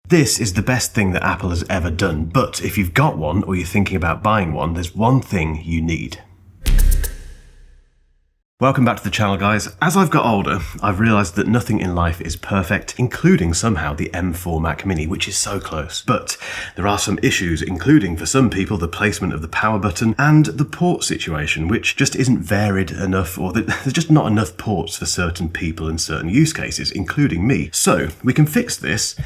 This is the best thing that Apple has ever done, but if you've got one or you're thinking about buying one, there's one thing you need. Welcome back to the channel, guys. As I've got older, I've realised that nothing in life is perfect, including somehow the M4 Mac Mini, which is so close. But there are some issues, including for some people the placement of the power button and the port situation, which just isn't varied enough, or there's just not enough ports for certain people in certain use cases, including me. So we can fix this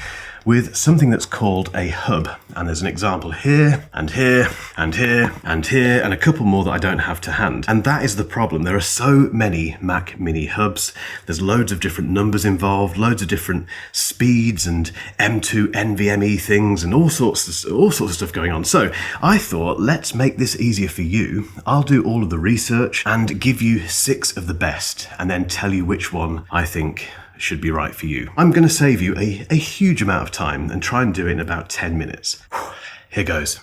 with something that's called a hub. And there's an example here, and here, and here, and here, and a couple more that I don't have to hand. And that is the problem. There are so many Mac Mini hubs. There's loads of different numbers involved, loads of different speeds and M2 NVMe things and all sorts of stuff going on. So I thought, let's make this easier for you. I'll do all of the research and give you 6 of the best, and then tell you which one I think should be right for you. I'm going to save you a huge amount of time and try and do it in about 10 minutes. Here goes.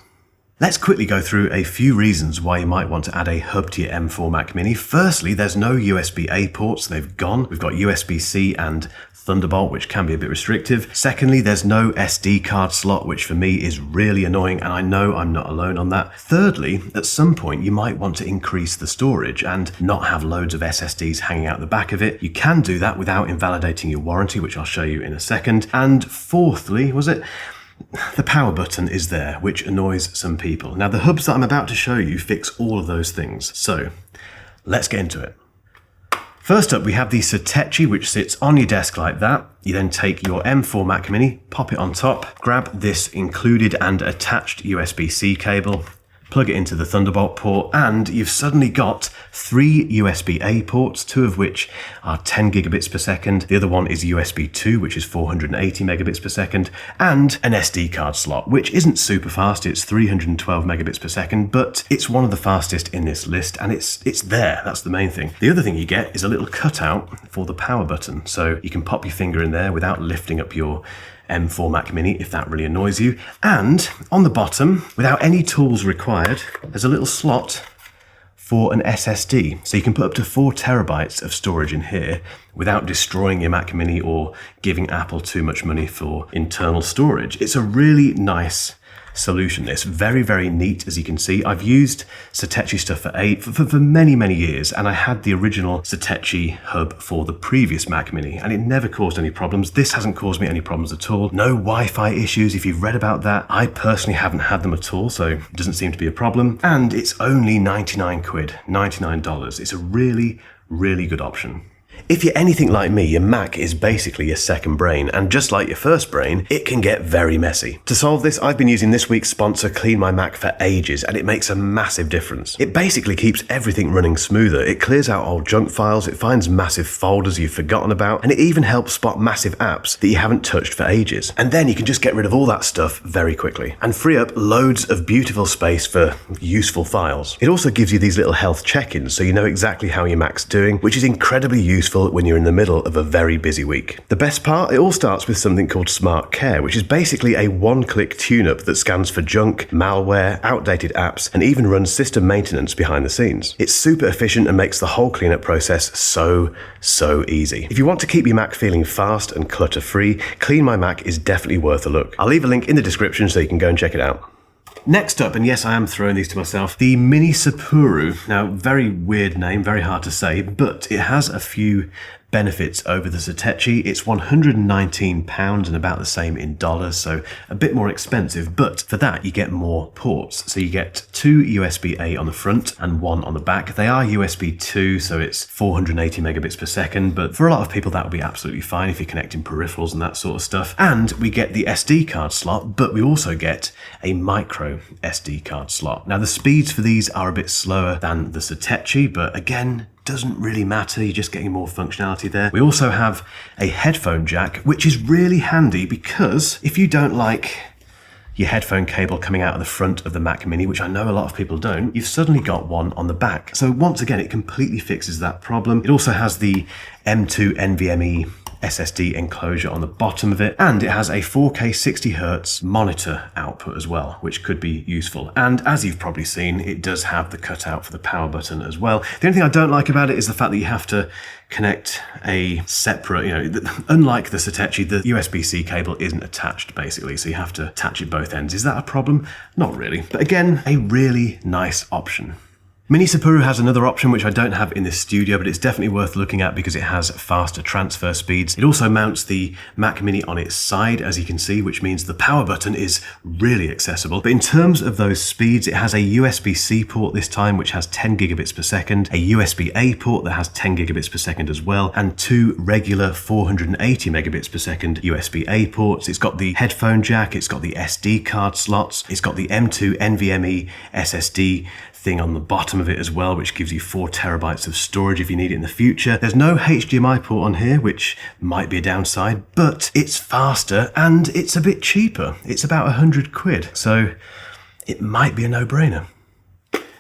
Let's quickly go through a few reasons why you might want to add a hub to your M4 Mac Mini. Firstly, there's no USB-A ports, they've gone. We've got USB-C and Thunderbolt, which can be a bit restrictive. Secondly, there's no SD card slot, which for me is really annoying, and I know I'm not alone on that. Thirdly, at some point you might want to increase the storage and not have loads of SSDs hanging out the back of it. You can do that without invalidating your warranty, which I'll show you in a second. And fourthly, the power button is there, which annoys some people. Now, the hubs that I'm about to show you fix all of those things. So let's get into it. First up, we have the Satechi, which sits on your desk like that. You then take your M4 Mac Mini, pop it on top, grab this included and attached USB-C cable, plug it into the Thunderbolt port, and you've suddenly got 3 USB-A ports, 2 of which are 10 gigabits per second. The other one is USB 2, which is 480 megabits per second, and an SD card slot, which isn't super fast. It's 312 megabits per second, but it's one of the fastest in this list, and it's there. That's the main thing. The other thing you get is a little cutout for the power button, so you can pop your finger in there without lifting up your M4 Mac Mini if that really annoys you. And on the bottom, without any tools required, there's a little slot for an SSD. So you can put up to 4 terabytes of storage in here without destroying your Mac Mini or giving Apple too much money for internal storage. It's a really nice solution. It's very, very neat, as you can see. I've used Satechi stuff for many, many years, and I had the original Satechi hub for the previous Mac Mini, and it never caused any problems. This hasn't caused me any problems at all. No Wi-Fi issues, if you've read about that. I personally haven't had them at all, so it doesn't seem to be a problem. And it's only 99 quid, $99. It's a really, really good option. If you're anything like me, your Mac is basically your second brain, and just like your first brain, it can get very messy. To solve this, I've been using this week's sponsor, Clean My Mac, for ages, and it makes a massive difference. It basically keeps everything running smoother. It clears out old junk files, it finds massive folders you've forgotten about, and it even helps spot massive apps that you haven't touched for ages. And then you can just get rid of all that stuff very quickly, and free up loads of beautiful space for useful files. It also gives you these little health check-ins, so you know exactly how your Mac's doing, which is incredibly useful when you're in the middle of a very busy week. The best part, it all starts with something called Smart Care, which is basically a one-click tune-up that scans for junk, malware, outdated apps, and even runs system maintenance behind the scenes. It's super efficient and makes the whole cleanup process so easy. If you want to keep your Mac feeling fast and clutter-free, Clean My Mac is definitely worth a look. I'll leave a link in the description so you can go and check it out. Next up, and yes, I am throwing these to myself, the Minisopuru. Now, very weird name, very hard to say, but it has a few benefits over the Satechi. It's £119 and about the same in dollars, so a bit more expensive, but for that you get more ports. So you get 2 USB-A on the front and 1 on the back. They are USB 2, so it's 480 megabits per second, but for a lot of people that would be absolutely fine if you're connecting peripherals and that sort of stuff. And we get the SD card slot, but we also get a micro SD card slot. Now the speeds for these are a bit slower than the Satechi, but again, doesn't really matter, you're just getting more functionality there. We also have a headphone jack, which is really handy because if you don't like your headphone cable coming out of the front of the Mac Mini, which I know a lot of people don't, you've suddenly got one on the back. So once again, it completely fixes that problem. It also has the M2 NVMe SSD enclosure on the bottom of it, and it has a 4K 60Hz monitor output as well, which could be useful. And as you've probably seen, it does have the cutout for the power button as well. The only thing I don't like about it is the fact that you have to connect a separate, unlike the Satechi, the USB-C cable isn't attached basically, so you have to attach it both ends. Is that a problem? Not really. But again, a really nice option. Minisopuru has another option which I don't have in this studio, but it's definitely worth looking at because it has faster transfer speeds. It also mounts the Mac Mini on its side, as you can see, which means the power button is really accessible. But in terms of those speeds, it has a USB-C port this time, which has 10 gigabits per second, a USB-A port that has 10 gigabits per second as well, and two regular 480 megabits per second USB-A ports. It's got the headphone jack, it's got the SD card slots, it's got the M2 NVMe SSD thing on the bottom of it as well, which gives you 4 terabytes of storage if you need it in the future. There's no HDMI port on here, which might be a downside, but it's faster and it's a bit cheaper. It's about 100 quid, so it might be a no-brainer.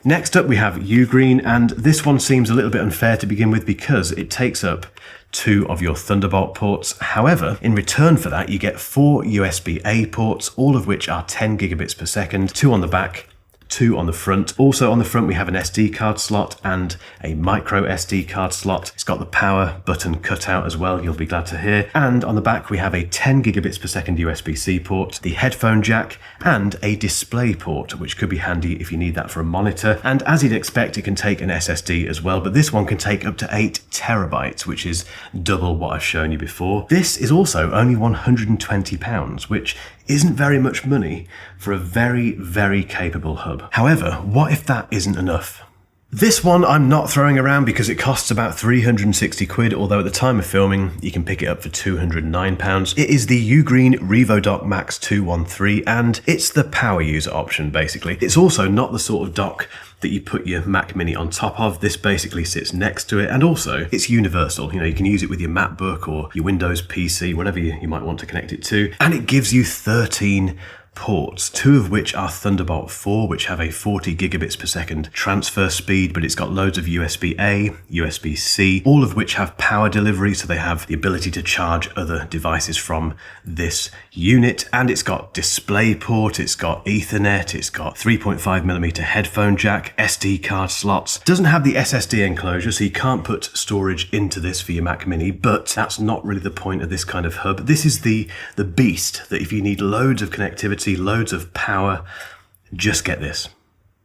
Next up we have UGREEN, and this one seems a little bit unfair to begin with because it takes up 2 of your Thunderbolt ports. However, in return for that, you get 4 USB-A ports, all of which are 10 gigabits per second, 2 on the back, 2 on the front. Also on the front we have an SD card slot and a micro SD card slot. It's got the power button cutout as well, you'll be glad to hear. And on the back we have a 10 gigabits per second USB-C port, the headphone jack, and a display port, which could be handy if you need that for a monitor. And as you'd expect, it can take an SSD as well, but this one can take up to 8 terabytes, which is double what I've shown you before. This is also only £120, which isn't very much money for a very, very capable hub. However, what if that isn't enough? This one I'm not throwing around because it costs about 360 quid, although at the time of filming you can pick it up for £209. It is the UGREEN Revodok Max 213, and it's the power user option basically. It's also not the sort of dock that you put your Mac Mini on top of. This basically sits next to it, and also it's universal. You can use it with your MacBook or your Windows PC, whatever you might want to connect it to, and it gives you 13 ports, 2 of which are Thunderbolt 4, which have a 40 gigabits per second transfer speed, but it's got loads of USB-A, USB-C, all of which have power delivery, so they have the ability to charge other devices from this unit. And it's got DisplayPort, it's got Ethernet, it's got 3.5mm headphone jack, SD card slots. Doesn't have the SSD enclosure, so you can't put storage into this for your Mac Mini, but that's not really the point of this kind of hub. This is the beast that if you need loads of connectivity, loads of power, just get this.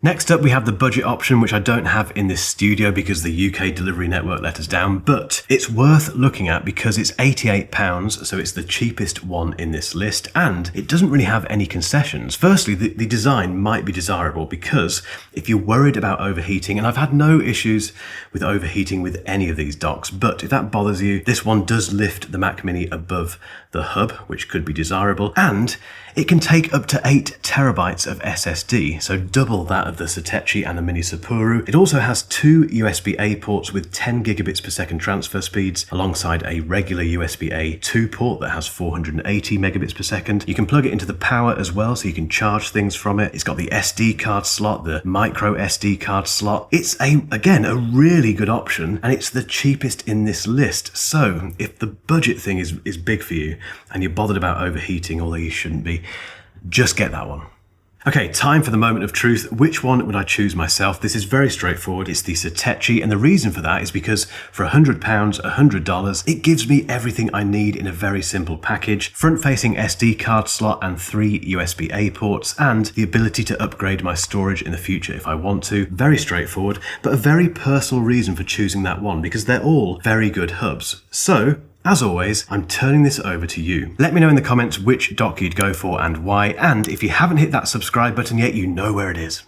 Next up we have the budget option, which I don't have in this studio because the UK delivery network let us down, but it's worth looking at because it's £88, so it's the cheapest one in this list, and it doesn't really have any concessions. Firstly, the design might be desirable because if you're worried about overheating, and I've had no issues with overheating with any of these docks, but if that bothers you, this one does lift the Mac Mini above the hub, which could be desirable, and it can take up to 8 terabytes of SSD, so double that of the Satechi and the Minisopuru. It also has 2 USB-A ports with 10 gigabits per second transfer speeds, alongside a regular USB-A 2 port that has 480 megabits per second. You can plug it into the power as well, so you can charge things from it. It's got the SD card slot, the micro SD card slot. It's again a really good option, and it's the cheapest in this list. So if the budget thing is big for you and you're bothered about overheating, although you shouldn't be, just get that one. Okay, time for the moment of truth. Which one would I choose myself? This is very straightforward. It's the Satechi, and the reason for that is because for £100, $100, it gives me everything I need in a very simple package. Front-facing SD card slot and 3 USB-A ports, and the ability to upgrade my storage in the future if I want to. Very straightforward, but a very personal reason for choosing that one, because they're all very good hubs. So, as always, I'm turning this over to you. Let me know in the comments which dock you'd go for and why, and if you haven't hit that subscribe button yet, you know where it is.